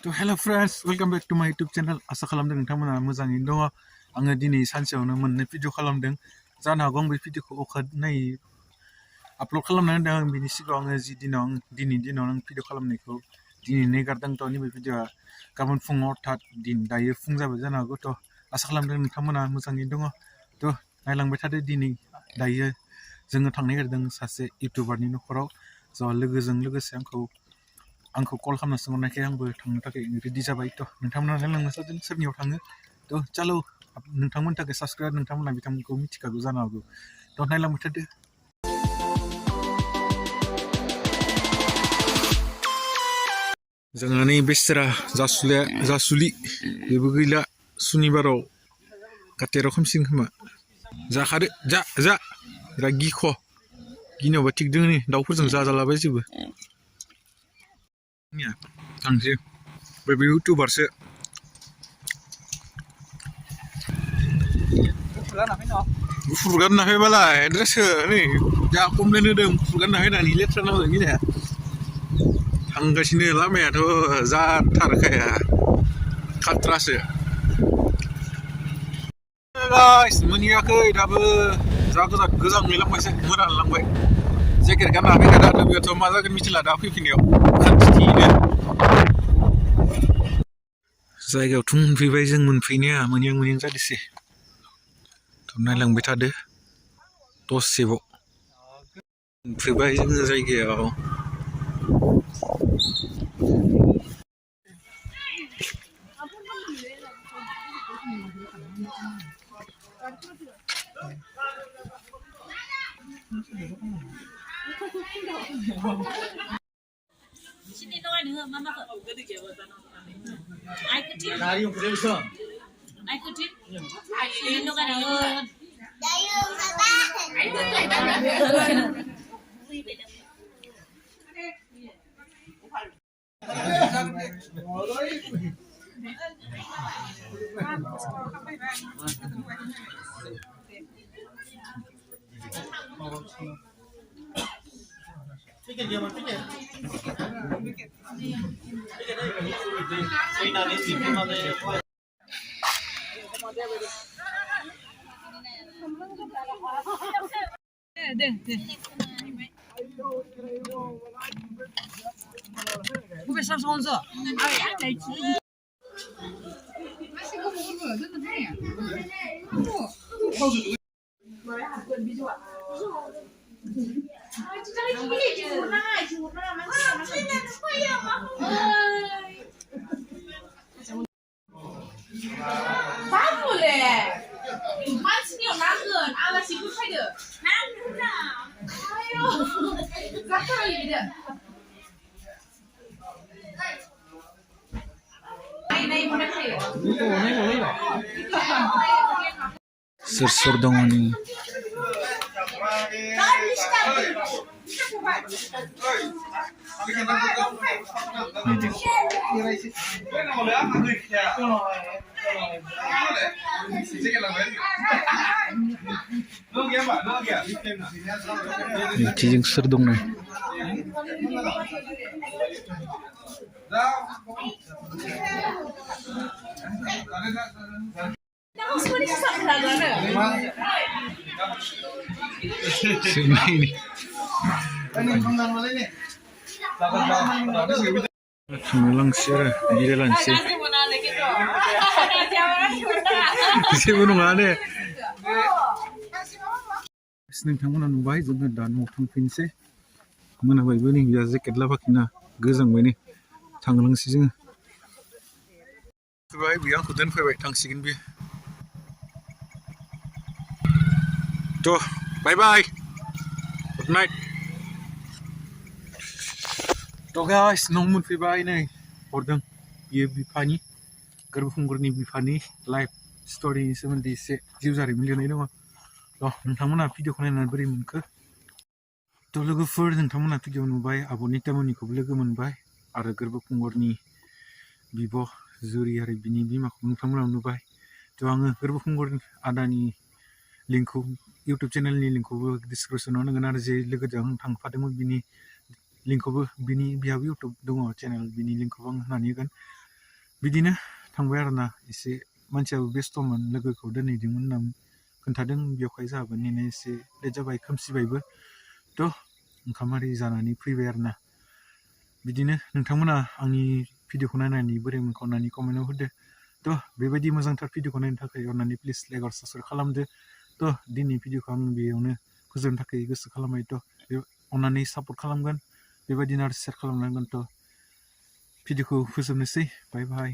To hello friends, welcome back to my YouTube channel. Asa खालामदों नोंथांमोना मोजाङैनो दङ। आङो दिनै सानसेयावनो मोननै भिडिअ खालामदों। जानो हागौ आं बे भिडिअखौ अखानायै आपल'ड खालामना होदों। आं बिनि सिगाङाव आङो दिनैनि दिनाव आं भिडिअ खालामनायखौ दिनैनो गारदों। थ' नैबे भिडिअआ गाबोन फुङाव दायो फुं जाबाय जानो हागौ। थ' आसा खालामदों नोंथांमोना मोजाङैनो दङ। थ' नायलांबाय थादो दायो जोङो थांनो नागिरदों सासे इउटुबारनि न'खराव। ज' लोगोजों लोगोसे आंखौ कल खालामना सोंहरनायखाय आंबो थांनो थाखाय रेडि जाबाय। थ' नोंथांमोना नायलांनो सानदों सोरनियाव थाङो। थ' चालौ नोंथांमोननि थाखाय साबस्क्राइब नोंथांमोना बिथांमोनखौ मिथिखागौ जानो हागौ। थ' नायलांबाय थादो। जोंहा नै बेस्रा जासुलि बेबो गैला। सुनिबाराव काटेराव खोमसिन खोमा जाखादो जा बिराद गिनायावबा थिग दङ नै दाउफोरजों जाजालाबायजोबो। थांसै बे इउटुबारसो गुफुर गानना फैबालाय ड्रेसखौ नै जा कमप्लेन होदों गुफुर गानना फैनानै लेथ्रा नांदों गिनाया। थांगासिनो लामायाथ' जाथारखाया खाथ्रासो। गाइस मोनहैयाखै दाबो जा गोजांलांबायसो मोनालांबाय। जेकेट गानना फैखादो आरो बेयावथ' मा जागोन मिथिला दा फैफिनायाव खाथिनो। जायगायावथ' मोनफैबाय जों मोनफैनाया मोनहां जादोंसै। थ' नायलांबाय थादो दसेबाव मोनफैबाय जोङो जायगायाव। सोर दङ नै बिथिजों सोर दं नै थांलांसै आरो जिरायलांसै जेबो नङा दे। नोंथांमोना नुबाय जोङो दा न'आव थांफिनसै मोनाबायबो नै बिया जेकेट लाबोखिना गोजांबाय नै थांलांसै जोङो। फैबाय बियो आंखौ दोनफैबाय थांसिगोन बियो। थ' बाय बाय गुड नाइट। थ' गाइस न' मोनफैबाय नै हरदों बियो बिफानि गोरबोखुंगुरनि बिफानि लाइफ स्ट'रिनि सोमोन्दै एसे जिउ जारिमिन लिरनाय दङ। थ' नोंथांमोना भिडिअखौ नायनानै बोरै मोनखो? थ' लोगोफोर नोंथांमोना भिडिअ नुबाय आब' नितामनिखौबो लोगो मोनबाय आरो गोरबोखुंगुरनि बिब' जुरि आरो बिनि बिमाखौ नोंथांमोना नुबाय। थ' आङो गोरबोखुंगुर आदानि लिंकखौ इउटुब चेनेलनि लिंकखौबो डिसक्रिपसनाव होगोन आरो जे लोगोजों आं थांफादोंमोन बिनि लिंकखौबो बिहाबो इउटुब दङ चेनेल बिनि लिंकखौबो आं होनानै होगोन। बिदिनो थांबाय आरोना एसे मानसियाबो बेस्थ'मोन लोगोखौ दोनहैदोंमोन होनना खोन्थादों बेवहाय जोंहाबो नेनो एसे लेट जाबाय खोमसिबायबो थ' ओंखाम आरि जानानै फैबाय आरोना बिदिनो नोंथांमोना आंनि भिडिअखौ नायनानै बोरै मोनखो अन्नानै कमेन्टआव होदो थ' बेबायदि मोजांथार भिडिअखौ नायनो थाखाय अन्नानै प्लिज लाइक आरो साबस्क्राइब खालामदो थ' दिनै भिडिअखौ आं बेयावनो फोजोबनो थाखाय गोसो खालामबाय थ' बे अन्नानै सापर्ट खालामगोन बेबायदिनो आरो शेयार खालामनांगोन थ' भिडिअखौ फोजोबनोसै बाय बाय